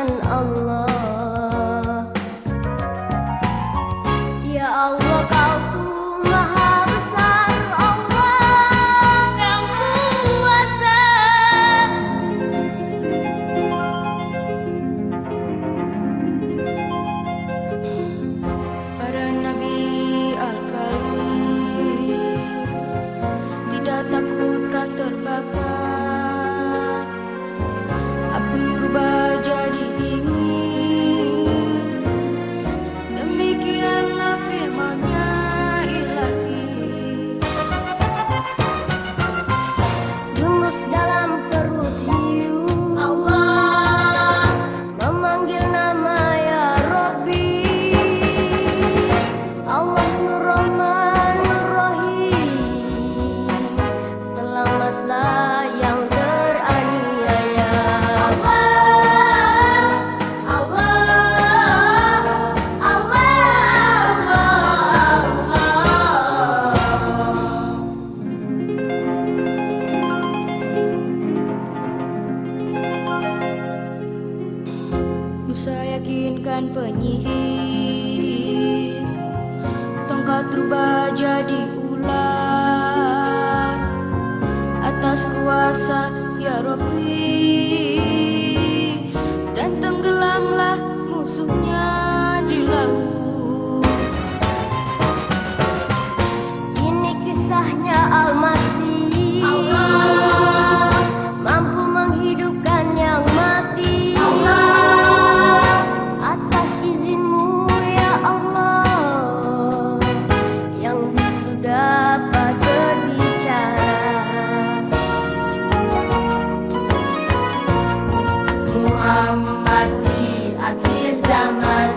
Tuhan Allah. Ya Allah, Kau sungguh maha besar, Allah yang kuasa. Para nabi al-Kalim tidak takutkan terbakar, api rubah jadi dingin. Demikianlah firman-Nya Ilahi. Yunus dalam perut hiu, Allah memanggil nama ya Rabbi. Allah Nur Rahman Nur Rahim, selamatlah yang teraniaya. Allah, Allah, Allah, Allah. Musa yakinkan penyihir, tongkat rubah jadi ular atas kuasa ya Rabbi, dan tenggelamlah musuhnya di laut. Ini kisahnya Al-Masih, Allah mampu menghidupkan yang mati. Allah, atas izin-Mu ya Allah, yang bisu dapat berbicara. Muhammad di akhir zaman,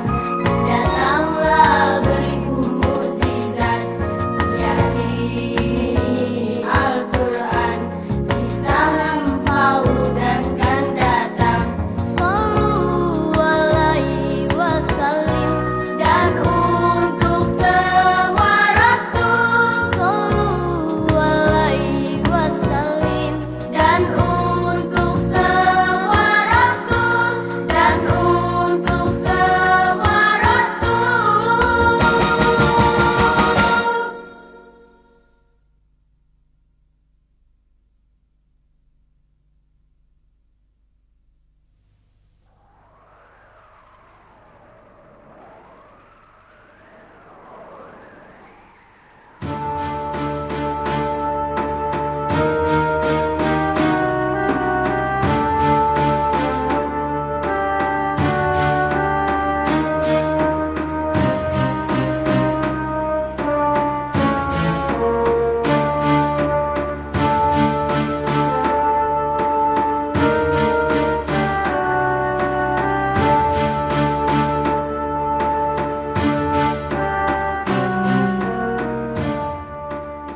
datanglah beribu mukjizat, yakni Al-Quran, kisah lampau dan akan datang. Sallu alaihi wasallim, dan untuk semua rasul. Sallu alaihi wasallim, dan untuk semua rasul, dan untuk semua rasul.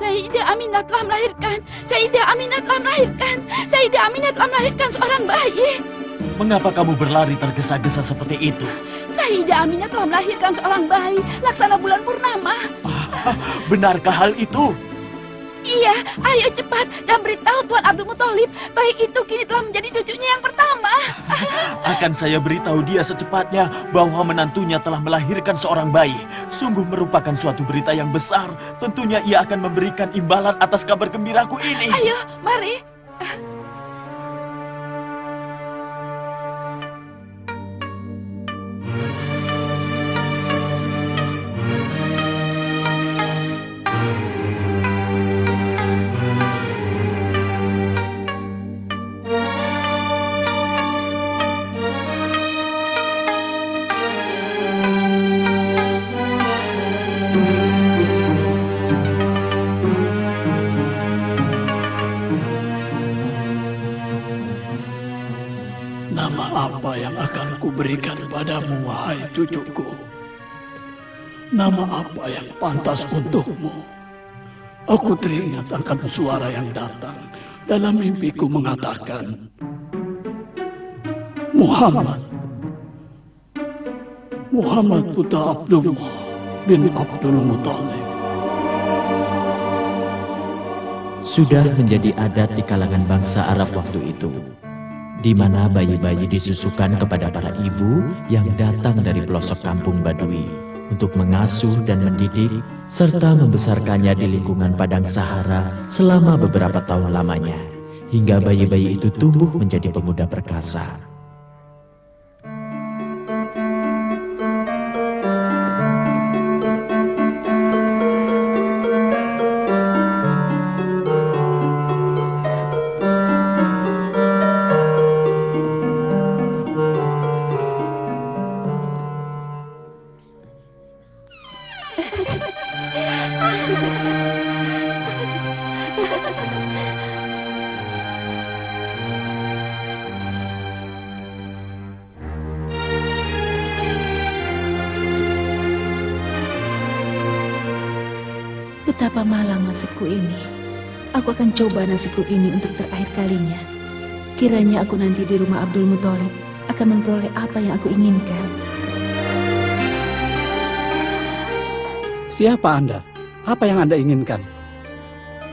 Sayyidah Aminah telah melahirkan. Sayyidah Aminah telah melahirkan. Sayyidah Aminah telah melahirkan seorang bayi. Mengapa kamu berlari tergesa-gesa seperti itu? Sayyidah Aminah telah melahirkan seorang bayi, laksana bulan purnama. Benarkah hal itu? Iya, ayo cepat dan beritahu Tuan Abdul Muthalib, bayi itu kini telah menjadi cucunya yang pertama. Akan saya beritahu dia secepatnya bahwa menantunya telah melahirkan seorang bayi. Sungguh merupakan suatu berita yang besar. Tentunya ia akan memberikan imbalan atas kabar gembiraku ini. Ayo, mari. Nama apa yang akan kuberikan padamu, wahai cucuku? Nama apa yang pantas untukmu? Aku teringat akan suara yang datang dalam mimpiku mengatakan, Muhammad putra Abdullah bin Abdul Muthalib. Sudah menjadi adat di kalangan bangsa Arab waktu itu. di mana bayi-bayi disusukan kepada para ibu yang datang dari pelosok kampung Badui untuk mengasuh dan mendidik serta membesarkannya di lingkungan padang Sahara selama beberapa tahun lamanya, hingga bayi-bayi itu tumbuh menjadi pemuda perkasa. Betapa malang nasibku ini. Aku akan coba nasibku ini untuk terakhir kalinya. Kiranya aku nanti di rumah Abdul Muthalib akan memperoleh apa yang aku inginkan. Siapa Anda? Apa yang Anda inginkan?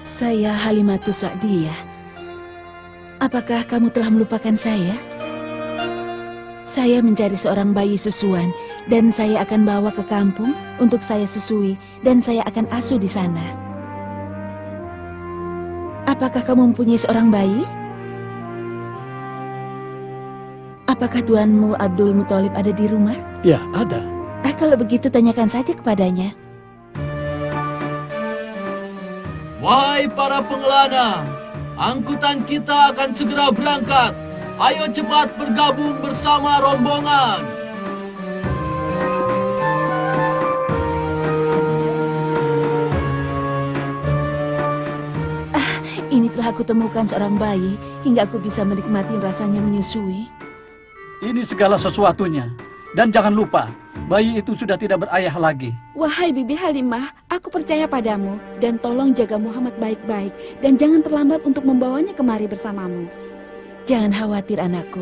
Saya Halimatus Sa'diyah. Apakah kamu telah melupakan saya? Saya mencari seorang bayi susuan dan saya akan bawa ke kampung untuk saya susui dan saya akan asuh di sana. Apakah kamu mempunyai seorang bayi? Apakah tuanmu Abdul Muthalib ada di rumah? Ya, ada. Kalau begitu tanyakan saja kepadanya. Wahai para pengelana, angkutan kita akan segera berangkat. Ayo cepat bergabung bersama rombongan. Ini telah aku temukan seorang bayi hingga aku bisa menikmati rasanya menyusui. Ini segala sesuatunya. Dan jangan lupa, bayi itu sudah tidak berayah lagi. Wahai Bibi Halimah, aku percaya padamu dan tolong jaga Muhammad baik-baik dan jangan terlambat untuk membawanya kemari bersamamu. Jangan khawatir anakku,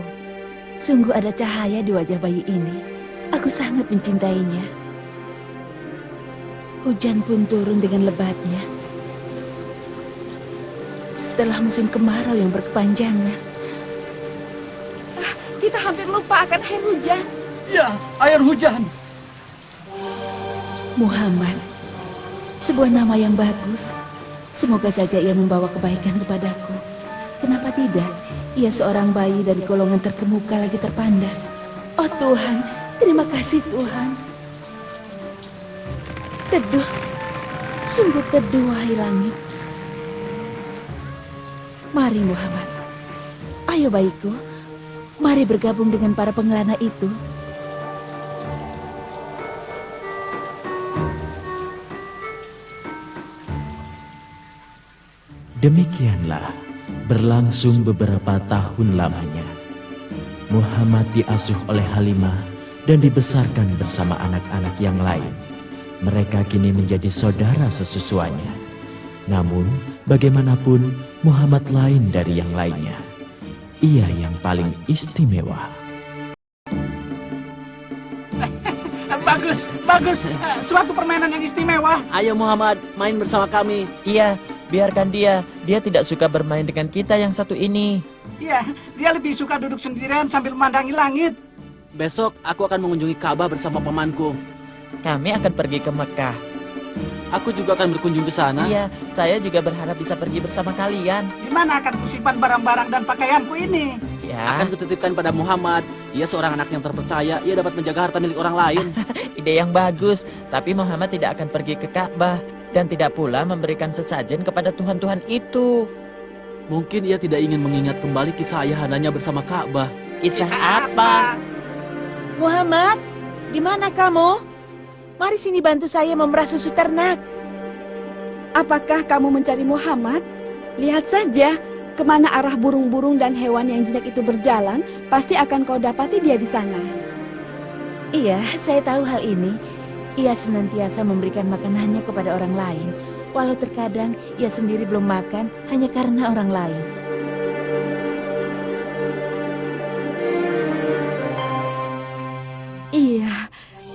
sungguh ada cahaya di wajah bayi ini. Aku sangat mencintainya. Hujan pun turun dengan lebatnya. Setelah musim kemarau yang berkepanjangan. Kita hampir lupa akan air hujan. Ya, air hujan. Muhammad, sebuah nama yang bagus. Semoga saja ia membawa kebaikan kepadaku. Kenapa tidak? Ia seorang bayi dari golongan terkemuka lagi terpandang. Oh Tuhan, terima kasih Tuhan. Teduh, sungguh teduh wahai langit. Mari Muhammad, ayo bayiku, mari bergabung dengan para pengelana itu. Demikianlah berlangsung beberapa tahun lamanya. Muhammad diasuh oleh Halimah dan dibesarkan bersama anak-anak yang lain. Mereka kini menjadi saudara sesusuanya. Namun, bagaimanapun Muhammad lain dari yang lainnya. Ia yang paling istimewa. Bagus, bagus. Suatu permainan yang istimewa. Ayo Muhammad, main bersama kami. Iya, biarkan dia. Dia tidak suka bermain dengan kita yang satu ini. Iya, dia lebih suka duduk sendirian sambil memandangi langit. Besok aku akan mengunjungi Ka'bah bersama pamanku. Kami akan pergi ke Mekah. Aku juga akan berkunjung ke sana. Iya, saya juga berharap bisa pergi bersama kalian. Di mana akan kusimpan barang-barang dan pakaianku ini? Ya, Akan kutitipkan pada Muhammad. Ia seorang anak yang terpercaya. Ia dapat menjaga harta milik orang lain. ide yang bagus. Tapi Muhammad tidak akan pergi ke Ka'bah dan tidak pula memberikan sesajen kepada Tuhan-Tuhan itu. Mungkin ia tidak ingin mengingat kembali kisah ayahandanya bersama Ka'bah. Kisah apa? Muhammad, di mana kamu? Mari sini bantu saya memerah susu ternak. Apakah kamu mencari Muhammad? Lihat saja, kemana arah burung-burung dan hewan yang jinak itu berjalan, pasti akan kau dapati dia di sana. Iya, saya tahu hal ini. Ia senantiasa memberikan makanannya kepada orang lain, walau terkadang ia sendiri belum makan hanya karena orang lain.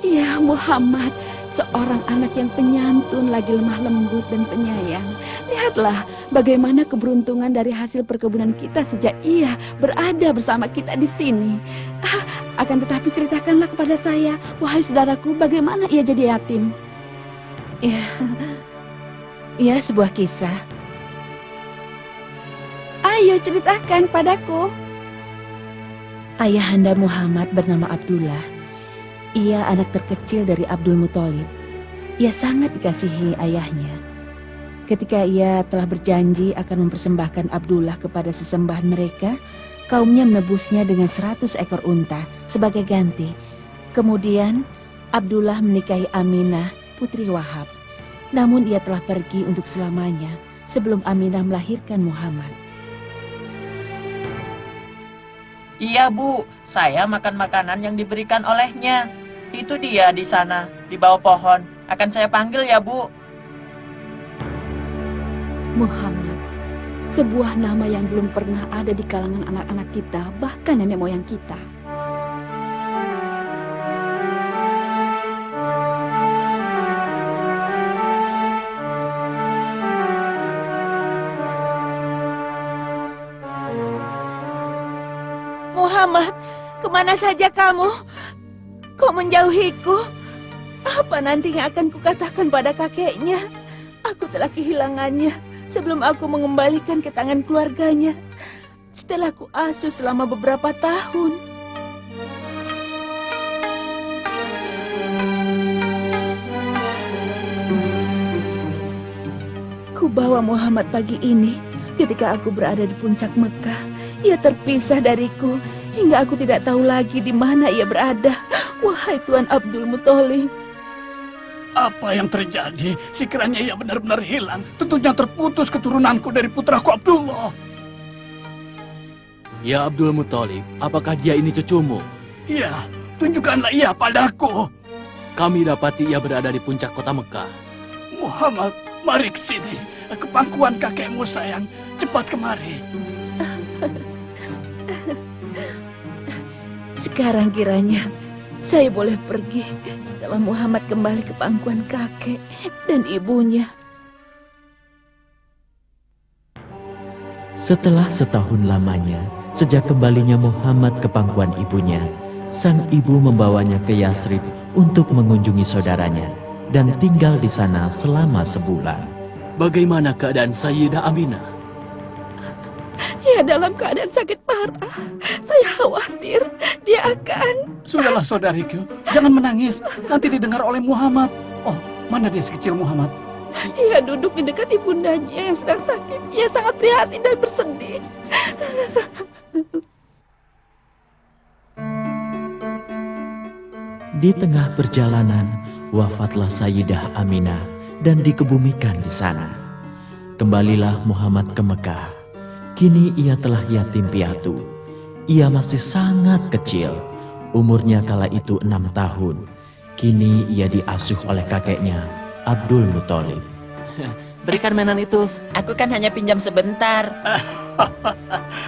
Iya, Muhammad, seorang anak yang penyantun, lagi lemah lembut dan penyayang. Lihatlah bagaimana keberuntungan dari hasil perkebunan kita sejak ia berada bersama kita di sini. Akan tetapi ceritakanlah kepada saya, wahai saudaraku, bagaimana ia jadi yatim. Ya, sebuah kisah. Ayo ceritakan padaku. Ayahanda Muhammad bernama Abdullah. Ia anak terkecil dari Abdul Muthalib. Ia sangat dikasihi ayahnya. Ketika ia telah berjanji akan mempersembahkan Abdullah kepada sesembahan mereka, kaumnya menebusnya dengan 100 ekor unta sebagai ganti. Kemudian Abdullah menikahi Aminah, putri Wahab. Namun ia telah pergi untuk selamanya sebelum Aminah melahirkan Muhammad. Iya, Bu. Saya makan makanan yang diberikan olehnya. Itu dia di sana, di bawah pohon. Akan saya panggil ya, Bu. Muhammad, sebuah nama yang belum pernah ada di kalangan anak-anak kita, bahkan nenek moyang kita. Muhammad, kemana saja kamu? Kau menjauhiku? Apa nanti yang akan kukatakan pada kakeknya? Aku telah kehilangannya sebelum aku mengembalikan ke tangan keluarganya. Setelah ku asuh selama beberapa tahun. Ku bawa Muhammad pagi ini ketika aku berada di puncak Mekah. Ia terpisah dariku hingga aku tidak tahu lagi di mana ia berada. Wahai Tuan Abdul Muthalib. Apa yang terjadi? Sekiranya ia benar-benar hilang, tentunya terputus keturunanku dari putraku Abdullah. Ya Abdul Muthalib, apakah dia ini cucumu? Iya, tunjukkanlah ia padaku. Kami dapati ia berada di puncak kota Mekah. Muhammad, mari ke sini. Ke pangkuan kakekmu sayang. Cepat kemari. Sekarang kiranya saya boleh pergi setelah Muhammad kembali ke pangkuan kakek dan ibunya. Setelah setahun lamanya, sejak kembalinya Muhammad ke pangkuan ibunya, sang ibu membawanya ke Yasrib untuk mengunjungi saudaranya dan tinggal di sana selama sebulan. Bagaimana keadaan Sayyidah Aminah? Ia dalam keadaan sakit parah. Saya khawatir dia akan... Sudahlah saudariku, jangan menangis. Nanti didengar oleh Muhammad. Oh, mana dia si kecil Muhammad? Ia duduk di dekat ibundanya yang sedang sakit. Ia sangat prihatin dan bersedih. Di tengah perjalanan, wafatlah Sayyidah Aminah dan dikebumikan di sana. Kembalilah Muhammad ke Mekah. Kini ia telah yatim piatu. Ia masih sangat kecil. Umurnya kala itu 6 tahun. Kini ia diasuh oleh kakeknya, Abdul Muthalib. Berikan mainan itu. Aku kan hanya pinjam sebentar.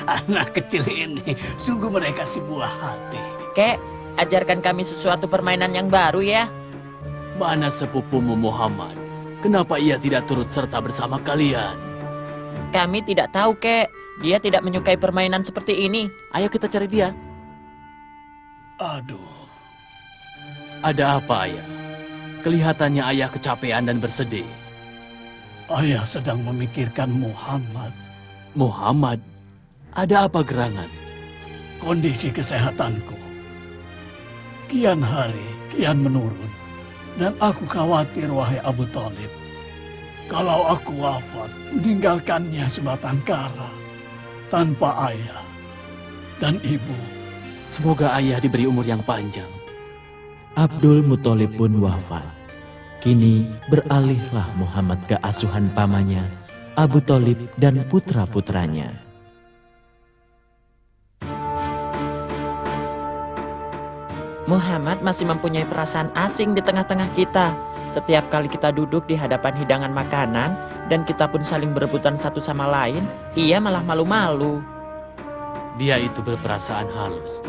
Anak kecil ini, sungguh mereka si buah hati. Kek, ajarkan kami sesuatu permainan yang baru ya. Mana sepupumu Muhammad? Kenapa ia tidak turut serta bersama kalian? Kami tidak tahu, Kek. Dia tidak menyukai permainan seperti ini. Ayo kita cari dia. Aduh, Ada apa, Ayah? Kelihatannya Ayah kecapean dan bersedih. ayah sedang memikirkan Muhammad. Muhammad, ada apa gerangan? Kondisi kesehatanku kian hari kian menurun. Dan aku khawatir, wahai Abu Thalib, kalau aku wafat, meninggalkannya sebatang kara, tanpa ayah dan ibu. Semoga Ayah diberi umur yang panjang. Abdul Muthalib pun wafat. Kini beralihlah Muhammad ke asuhan pamannya, Abu Thalib dan putra-putranya. Muhammad masih mempunyai perasaan asing di tengah-tengah kita. Setiap kali kita duduk di hadapan hidangan makanan dan kita pun saling berebutan satu sama lain, ia malah malu-malu. Dia itu berperasaan halus.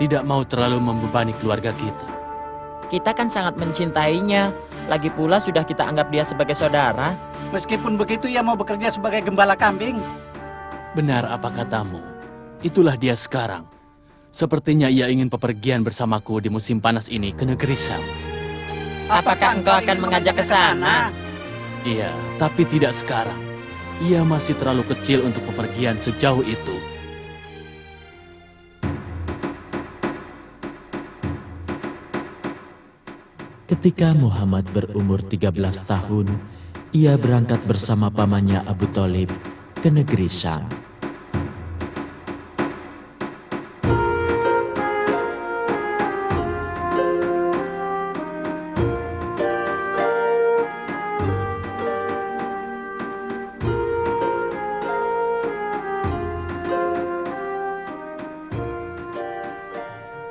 Tidak mau terlalu membebani keluarga kita. Kita kan sangat mencintainya. Lagi pula sudah kita anggap dia sebagai saudara. Meskipun begitu, ia mau bekerja sebagai gembala kambing. Benar apa katamu. Itulah dia sekarang. Sepertinya ia ingin bepergian bersamaku di musim panas ini ke negeri Sam. Apakah engkau akan mengajak ke sana? Iya, tapi tidak sekarang. Ia masih terlalu kecil untuk bepergian sejauh itu. Ketika Muhammad berumur 13 tahun, ia berangkat bersama pamannya Abu Thalib ke negeri Syam.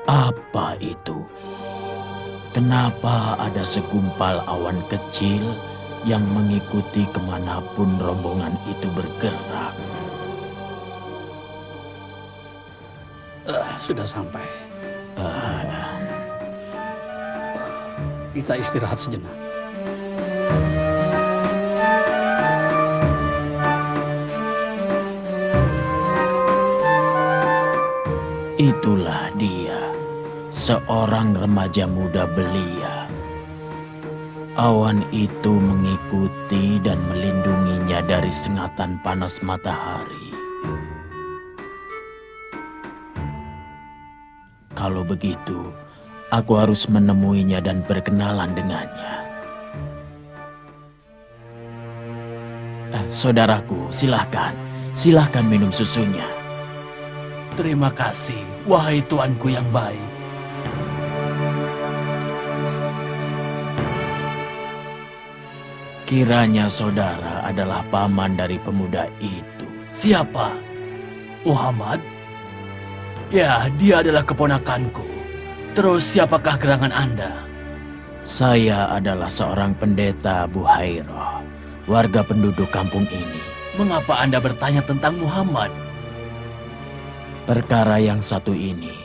Apa itu? Kenapa ada segumpal awan kecil yang mengikuti kemanapun rombongan itu bergerak? Sudah sampai. Kita istirahat sejenak. Itulah dia, seorang remaja muda belia. Awan itu mengikuti dan melindunginya dari sengatan panas matahari. Kalau begitu, aku harus menemuinya dan berkenalan dengannya. Saudaraku, silahkan minum susunya. Terima kasih, wahai tuanku yang baik. Kiranya saudara adalah paman dari pemuda itu. Siapa? Muhammad? Ya, dia adalah keponakanku. Terus siapakah gerangan Anda? Saya adalah seorang pendeta Buhairah, warga penduduk kampung ini. Mengapa Anda bertanya tentang Muhammad? Perkara yang satu ini,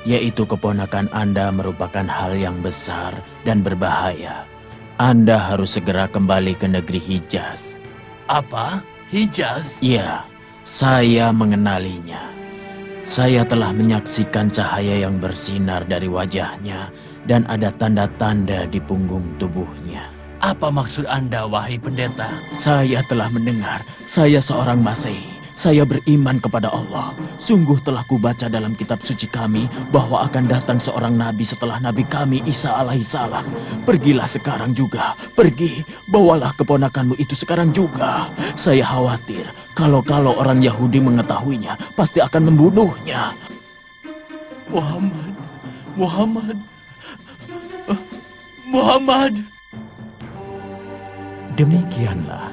yaitu keponakan Anda merupakan hal yang besar dan berbahaya. Anda harus segera kembali ke negeri Hijaz. Apa? Hijaz? Ya, saya mengenalinya. Saya telah menyaksikan cahaya yang bersinar dari wajahnya dan ada tanda-tanda di punggung tubuhnya. Apa maksud Anda, wahai pendeta? Saya telah mendengar, saya seorang Masehi. Saya beriman kepada Allah. Sungguh telah kubaca dalam kitab suci kami bahwa akan datang seorang nabi setelah nabi kami Isa alaihissalam. Pergilah sekarang juga. Pergi, bawalah keponakanmu itu sekarang juga. Saya khawatir kalau orang Yahudi mengetahuinya pasti akan membunuhnya. Muhammad. Demikianlah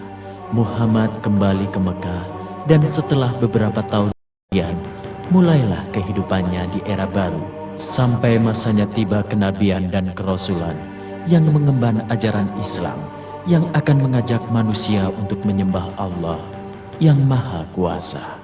Muhammad kembali ke Mekah. Dan setelah beberapa tahun kemudian, mulailah kehidupannya di era baru. Sampai masanya tiba kenabian dan kerasulan yang mengemban ajaran Islam yang akan mengajak manusia untuk menyembah Allah yang Maha Kuasa.